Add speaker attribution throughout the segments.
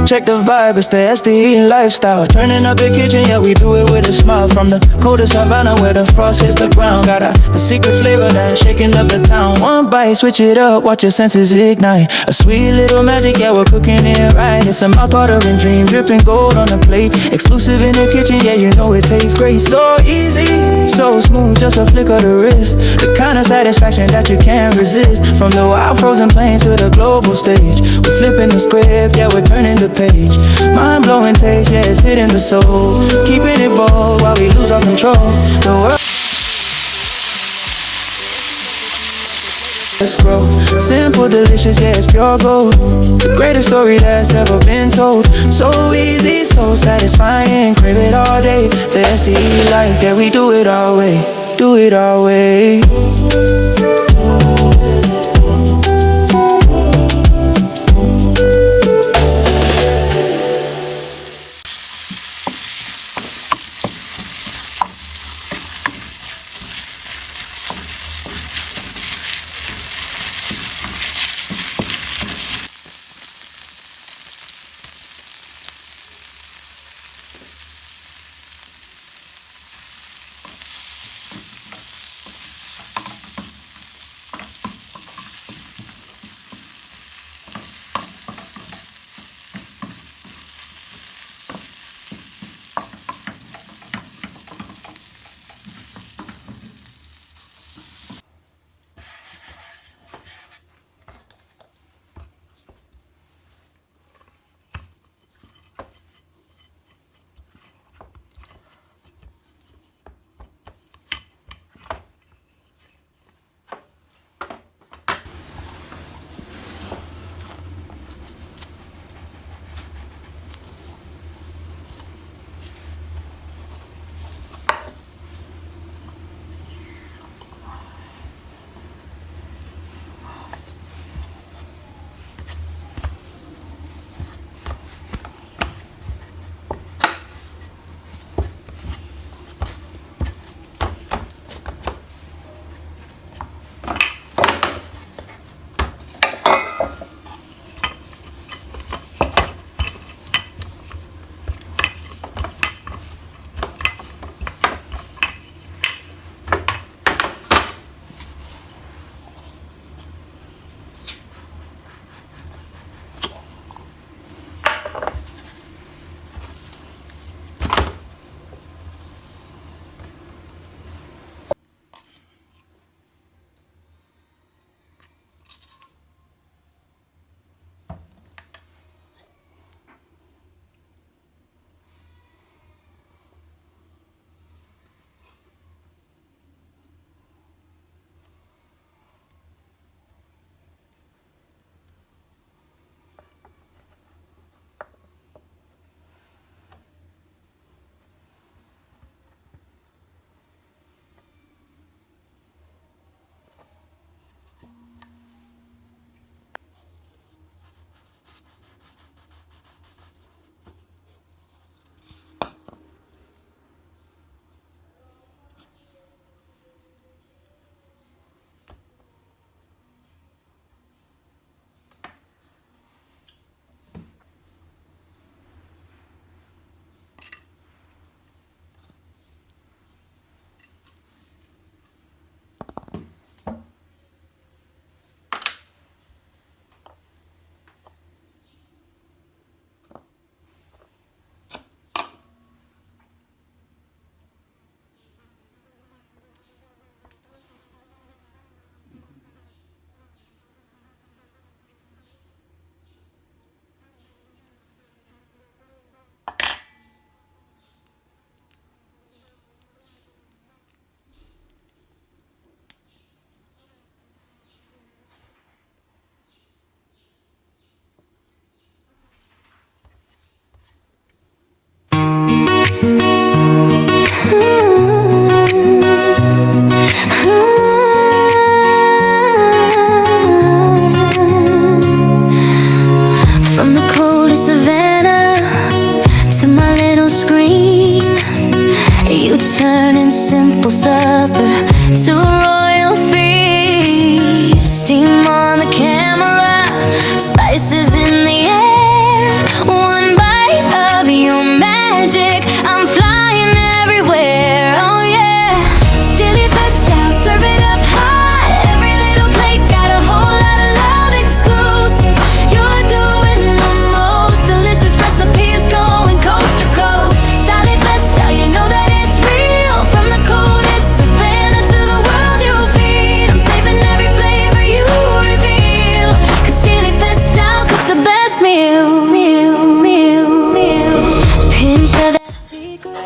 Speaker 1: Check the vibe, it's the SD lifestyle. Turning up the kitchen, yeah, we do it with a smile. From the coldest savanna where the frost hits the ground. Got the secret flavor that's shaking up the town. One bite, switch it up, watch your senses ignite. A sweet little magic, yeah, we're cooking it right. It's a mouth-watering dream, dripping gold on the plate. Exclusive in the kitchen, yeah, you know it tastes great. So easy, so smooth, just a flick of the wrist. The kind of satisfaction that you can't resist. From the wild frozen plains to the global stage, we're flipping the script, yeah, we're turning the page. Mind-blowing taste, yeah, it's hitting the soul. Keeping it bold while we lose our control. The world, let's grow. Simple, delicious, yeah, it's pure gold. The greatest story that's ever been told. So easy, so satisfying. Crave it all day. The STE life, yeah, we do it our way. Do it our way.
Speaker 2: simple supper to a royal feast. Steam on the camera, spices in the air. One bite of your magic, I'm flying everywhere. Oh yeah, Stilly Fest style, serve it up hot. Every little plate got a whole lot of love exclusive. You're doing the most delicious recipes, going coast to coast. Stilly Fest style, you know that it's real. From the coldest savanna to the world you feed, I'm saving every flavor you reveal. 'Cause Stilly Fest style cooks the best meal. Pinch of that secret,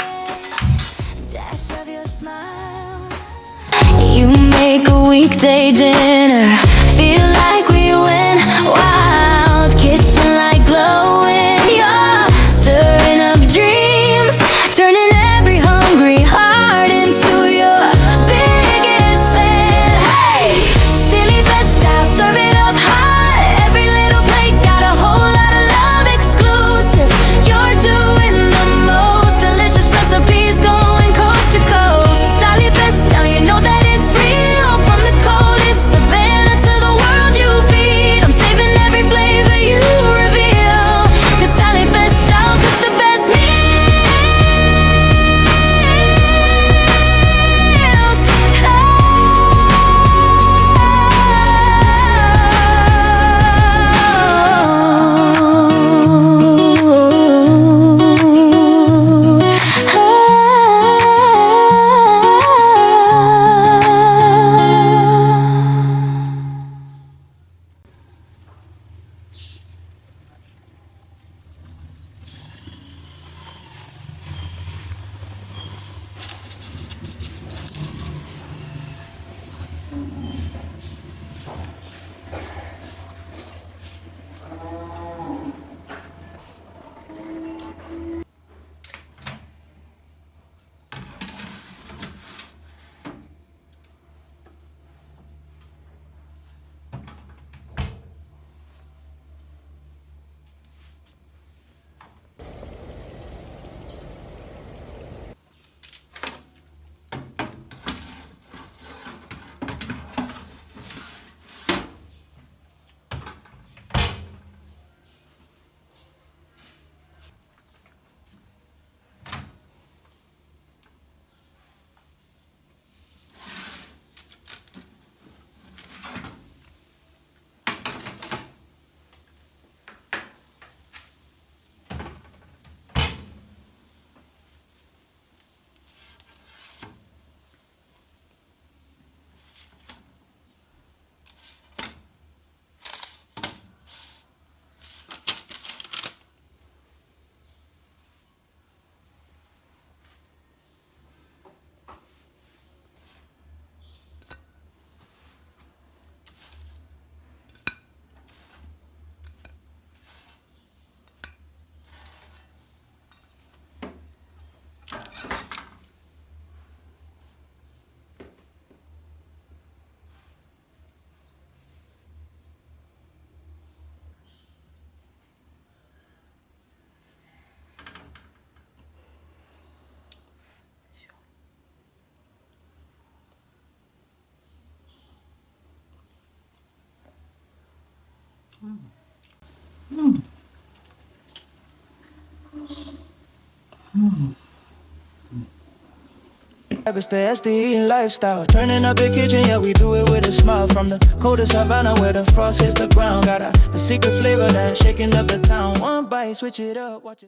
Speaker 2: dash of your smile. You make a weekday dinner feel like we went wild. Kitchen light glowing, you're stirring up dreams, turning every hungry heart into your biggest fan. Hey, Stilly Fest style, serve it up hot. Every little plate got a whole lot of love exclusive. You're doing the most delicious recipes, going coast to coast. Stilly Fest style, you know that it's real. From the coldest savanna to the world you feed, I'm saving every flavor you reveal. 'Cause Stilly Fest style cooks the best meals.
Speaker 1: It's the SD lifestyle. Turning up the kitchen, yeah, we do it with a smile. From the coldest savanna where the frost hits the ground. Got the secret flavor that's shaking up the town. One bite, switch it up, watch it.